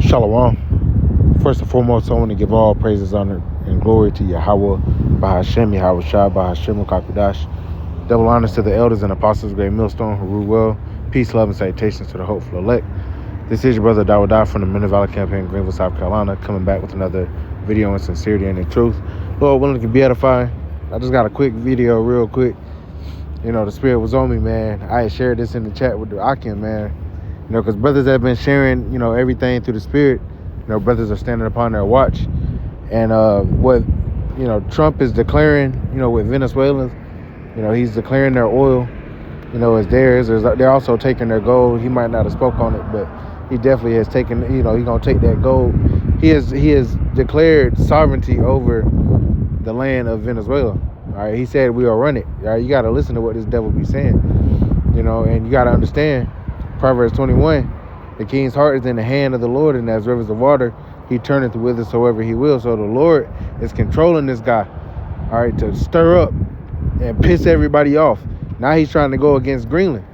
Shalom. First and foremost, I want to give all praises, honor, and glory to Yahweh, Bahashem, Yahweh Shai, Bahashem, Kakudash. Double honors to the elders and apostles, great millstone, who rule well. Peace, love, and salutations to the hopeful elect. This is your brother Dawah from the Men of Valor campaign, Greenville, South Carolina, coming back with another video in sincerity and in truth. Lord willing, to be edifying. I just got a quick video, real quick. You know, the spirit was on me, man. I had shared this in the chat with the Akin, man. You know, because brothers have been sharing, you know, everything through the spirit. You know, brothers are standing upon their watch. And what, you know, Trump is declaring, you know, with Venezuelans, you know, he's declaring their oil, you know, as theirs. They're also taking their gold. He might not have spoke on it, but he definitely has taken, you know, he's going to take that gold. He has declared sovereignty over the land of Venezuela. All right, he said we'll run it. All right, you got to listen to what this devil be saying, you know, and you got to understand, Proverbs 21, the king's heart is in the hand of the Lord, and as rivers of water, he turneth whithersoever he will. So the Lord is controlling this guy, all right, to stir up and piss everybody off. Now he's trying to go against Greenland,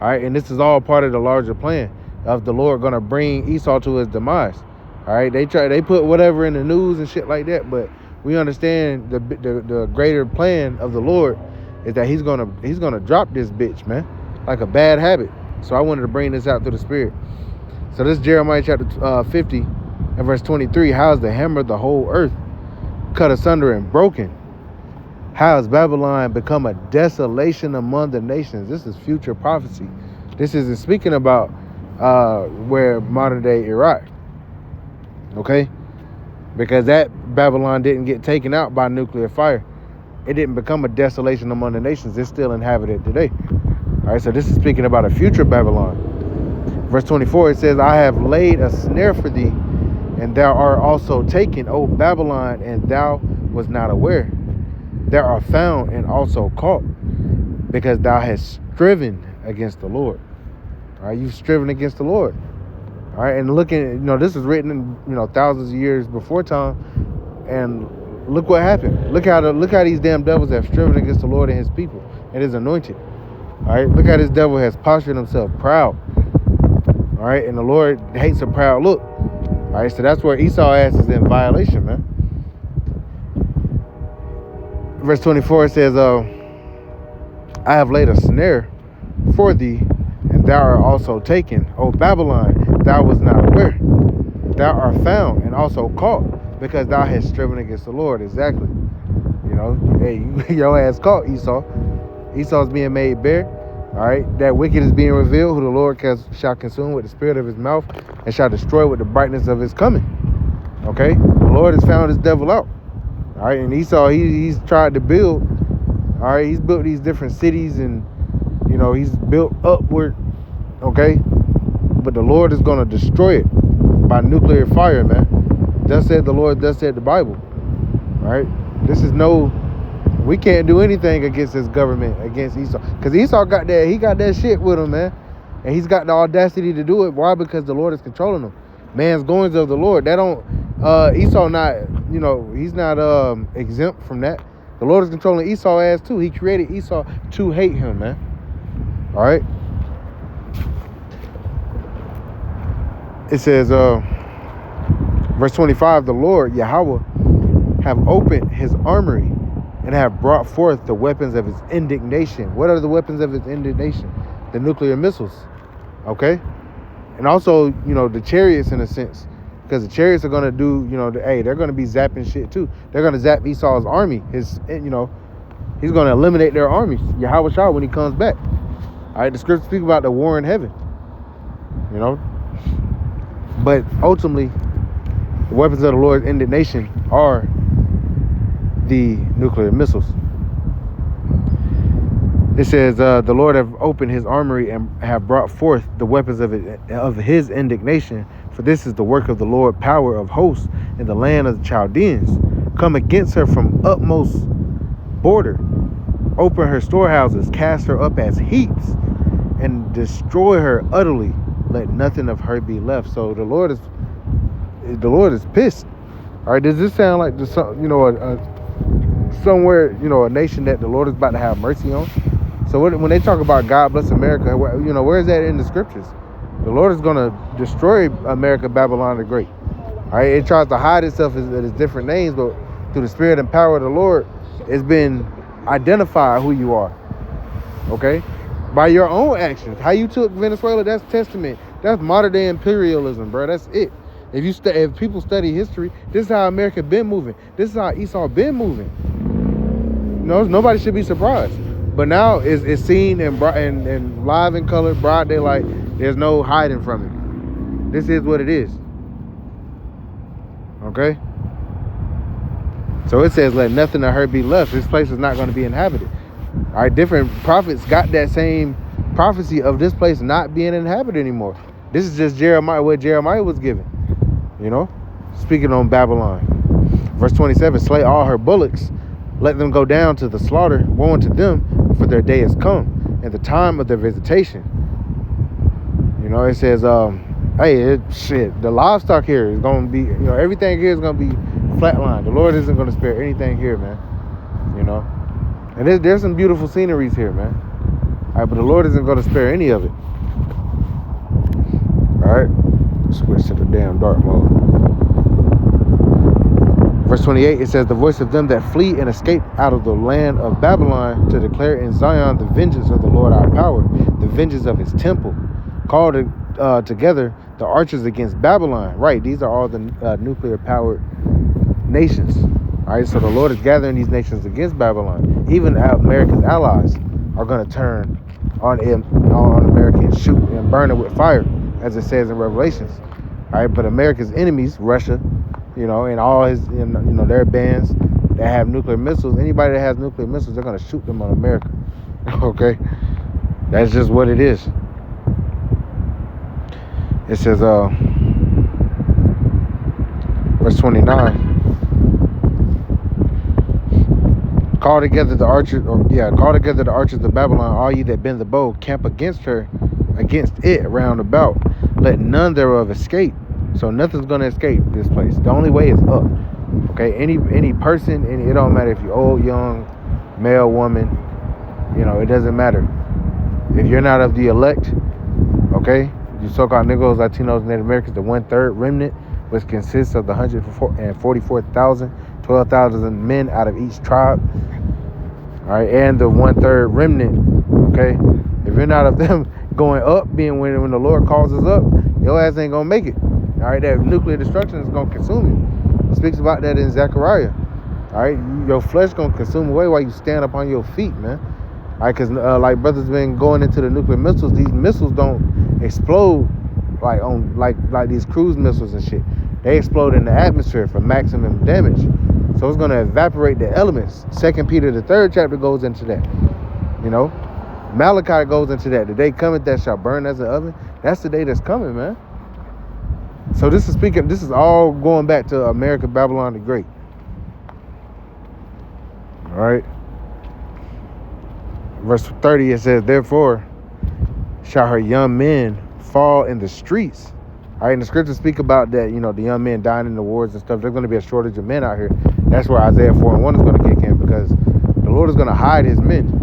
all right, and this is all part of the larger plan of the Lord going to bring Esau to his demise. All right, they put whatever in the news and shit like that, but we understand the greater plan of the Lord is that he's gonna drop this bitch, man, like a bad habit. So I wanted to bring this out through the spirit. So this is Jeremiah chapter 50 and verse 23. How is the hammer of the whole earth cut asunder and broken? How has Babylon become a desolation among the nations? This is future prophecy. This isn't speaking about where modern day Iraq. Okay? Because that Babylon didn't get taken out by nuclear fire. It didn't become a desolation among the nations. It's still inhabited today. All right, so this is speaking about a future Babylon. Verse 24, it says, I have laid a snare for thee, and thou art also taken, O Babylon, and thou was not aware. Thou art found and also caught, because thou hast striven against the Lord. All right, you've striven against the Lord. All right, and looking, you know, this was written in, you know, thousands of years before time, and look what happened. Look how these damn devils have striven against the Lord and his people and his anointed. All right, look how this devil has postured himself proud. All right, and the Lord hates a proud look. All right, so that's where Esau ass is in violation, man. Verse 24 says, I have laid a snare for thee, and thou art also taken, O Babylon, thou was not aware. Thou art found and also caught, because thou hast striven against the Lord. Exactly. You know, hey, your ass caught, Esau. Esau's being made bare. All right, that wicked is being revealed, who the Lord shall consume with the spirit of his mouth and shall destroy with the brightness of his coming. Okay, the Lord has found his devil out. All right, and Esau, he's tried to build. All right, he's built these different cities, and you know, he's built upward. Okay, but the Lord is going to destroy it by nuclear fire, man. Thus said the Lord, thus said the Bible. All right, this is we can't do anything against this government, against Esau. Because Esau got that shit with him, man. And he's got the audacity to do it. Why? Because the Lord is controlling him. Man's goings of the Lord. That don't, Esau not, you know, he's not exempt from that. The Lord is controlling Esau ass too. He created Esau to hate him, man. All right. It says, verse 25, the Lord, Yahweh, have opened his armory and have brought forth the weapons of his indignation. What are the weapons of his indignation? The nuclear missiles, okay? And also, you know, the chariots in a sense, because the chariots are going to do, you know, they're going to be zapping shit too. They're going to zap Esau's army. He's going to eliminate their armies, Yahweh Shah, when he comes back. All right, the scriptures speak about the war in heaven, you know? But ultimately, the weapons of the Lord's indignation are the nuclear missiles. It says, the Lord have opened his armory and have brought forth the weapons of his indignation. For this is the work of the Lord, power of hosts in the land of the Chaldeans. Come against her from utmost border. Open her storehouses, cast her up as heaps, and destroy her utterly. Let nothing of her be left. So the Lord is pissed. All right, does this sound like somewhere, you know, a nation that the Lord is about to have mercy on? So when they talk about God bless America, you know, where is that in the scriptures? The Lord is going to destroy America, Babylon the Great. All right, it tries to hide itself as different names, but through the spirit and power of the Lord, it's been identified who you are. Okay, by your own actions, how you took Venezuela, that's testament. That's modern day imperialism, bro. That's it. If people study history, this is how America been moving. This is how Esau been moving. Nobody should be surprised. But now it's seen and live in color, broad daylight. There's no hiding from it. This is what it is. Okay? So it says, let nothing of her be left. This place is not going to be inhabited. All right, different prophets got that same prophecy of this place not being inhabited anymore. This is just what Jeremiah was given. Speaking on Babylon. Verse 27, slay all her bullocks. Let them go down to the slaughter. Woe unto them, for their day has come, and the time of their visitation. It says, the livestock here is going to be, everything here is going to be flatlined. The Lord isn't going to spare anything here, man. And there's some beautiful sceneries here, man. All right, but the Lord isn't going to spare any of it. All right, switch to the damn dark mode. Verse 28, it says, the voice of them that flee and escape out of the land of Babylon, to declare in Zion the vengeance of the Lord our power, the vengeance of his temple. Call together the archers against Babylon. Right, these are all the nuclear powered nations. All right, so the Lord is gathering these nations against Babylon. Even America's allies are going to turn on America and shoot and burn it with fire, as it says in Revelations. All right, but America's enemies, Russia, and all his, their bands that have nuclear missiles. Anybody that has nuclear missiles, they're going to shoot them on America. Okay, that's just what it is. It says, verse 29. Call together the archers of Babylon, all ye that bend the bow, camp against it round about. Let none thereof escape. So nothing's gonna escape this place. The only way is up. Okay, any person, it don't matter if you're old, young, male, woman, it doesn't matter. If you're not of the elect, okay, you so-called Negroes, Latinos, Native Americans, the 1/3 remnant, which consists of the 144,000, 12,000 men out of each tribe. All right, and the 1/3 remnant. Okay, if you're not of them going up, being when the Lord calls us up, your ass ain't gonna make it. All right, that nuclear destruction is gonna consume you. It speaks about that in Zechariah. All right, your flesh gonna consume away while you stand up on your feet, man. All right, because like brothers been going into the nuclear missiles. These missiles don't explode like these cruise missiles and shit. They explode in the atmosphere for maximum damage. So it's gonna evaporate the elements. 2 Peter the 3rd chapter goes into that. Malachi goes into that. The day cometh that shall burn as an oven. That's the day that's coming, man. So this is all going back to America, Babylon the Great. All right. Verse 30, it says, therefore shall her young men fall in the streets. All right, and the scriptures speak about that, the young men dying in the wars and stuff. There's going to be a shortage of men out here. That's where Isaiah 4:1 is going to kick in, because the Lord is going to hide his men.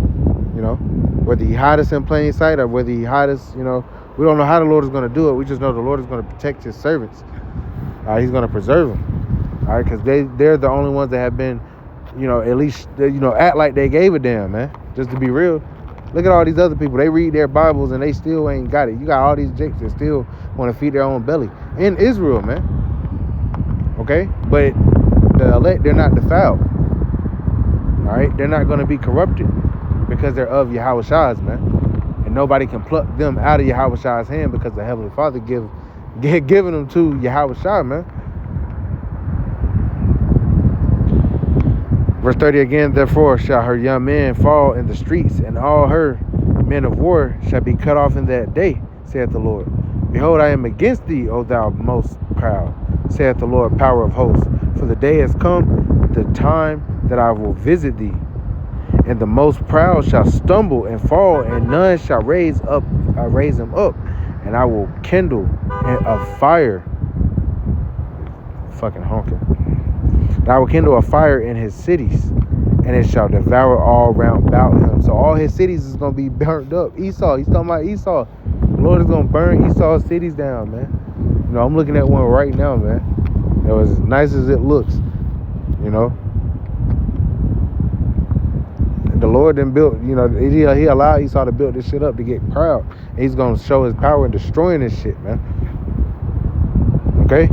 Whether he hide us in plain sight or whether he hide us, we don't know how the Lord is going to do it. We just know the Lord is going to protect his servants. He's going to preserve them. All right, because they're the only ones that have been, at least, act like they gave a damn, man. Just to be real. Look at all these other people. They read their Bibles and they still ain't got it. You got all these jakes that still want to feed their own belly. In Israel, man. Okay? But the elect, they're not defiled. All right? They're not going to be corrupted because they're of Yahweh man. And nobody can pluck them out of Yahweh hand, because the Heavenly Father giving them to Yahweh, man. Verse 30 again, therefore shall her young men fall in the streets, and all her men of war shall be cut off in that day, saith the Lord. Behold, I am against thee, O thou most proud, saith the Lord, power of hosts. For the day has come, the time that I will visit thee. And the most proud shall stumble and fall, and none shall raise him up. And I will kindle a fire. Fucking honking. And I will kindle a fire in his cities, and it shall devour all round about him. So all his cities is going to be burnt up. Esau, he's talking about Esau. Lord is gonna burn Esau's cities down, man. You know, I'm looking at one right now, man. You know, as nice as it looks, you know. The Lord then built, you know, he allowed Esau to build this shit up to get proud. And he's gonna show his power in destroying this shit, man. Okay?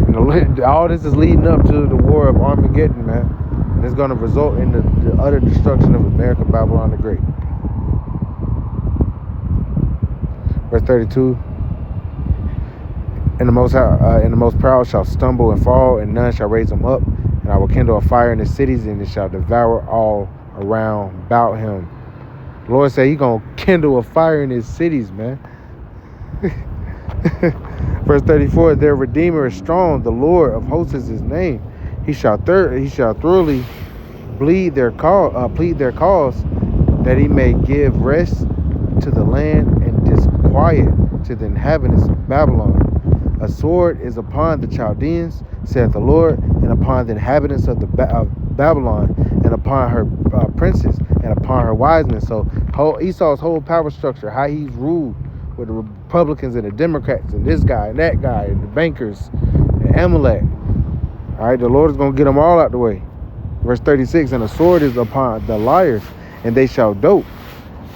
You know, all this is leading up to the war of Armageddon, man. And it's gonna result in the utter destruction of America, Babylon the Great. Verse 32. And the most proud shall stumble and fall, and none shall raise them up. And I will kindle a fire in the cities, and it shall devour all around about him. The Lord said He's gonna kindle a fire in His cities, man. Verse 34: Their Redeemer is strong; the Lord of hosts is His name. He shall thoroughly plead their cause, that He may give rest to the land and disquiet to the inhabitants of Babylon. A sword is upon the Chaldeans, saith the Lord, and upon the inhabitants of Babylon, and upon her princes, and upon her wise men. So Esau's whole power structure, how he's ruled with the Republicans and the Democrats, and this guy and that guy, and the bankers, and Amalek. All right, the Lord is going to get them all out the way. Verse 36, and a sword is upon the liars, and they shall dote.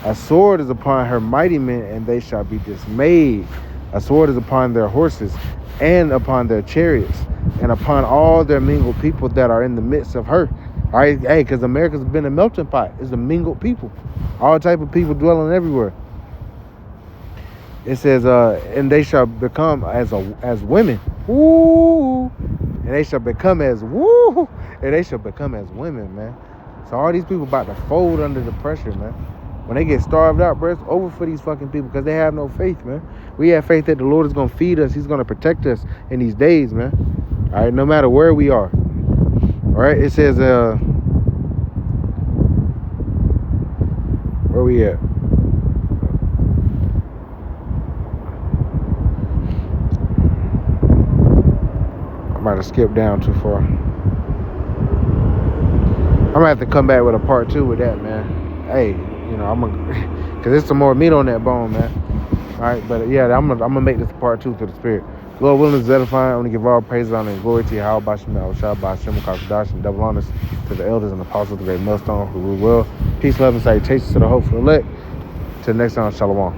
A sword is upon her mighty men, and they shall be dismayed. A sword is upon their horses, and upon their chariots, and upon all their mingled people that are in the midst of her. All right, hey, because America's been a melting pot. It's a mingled people. All type of people dwelling everywhere. It says, and they shall become as women. Woo! And they shall become as women, man. So all these people about to fold under the pressure, man. When they get starved out, bro, it's over for these fucking people because they have no faith, man. We have faith that the Lord is going to feed us. He's going to protect us in these days, man. All right, no matter where we are. All right, it says, where we at? I might have skipped down too far. I'm going to have to come back with a part 2 with that, man. Hey, you know, because there's some more meat on that bone, man. All right, but yeah, I'm gonna make this part 2 through the Spirit. Lord willing is edifying. I want to give all praise, honor, and glory to Yahweh, Bashem, Al-Shah, Bashem, Kakadash, and double honors to the elders and apostles of the great millstone who rule well. Peace, love, and salutations to the hopeful elect. Till next time, Shalom.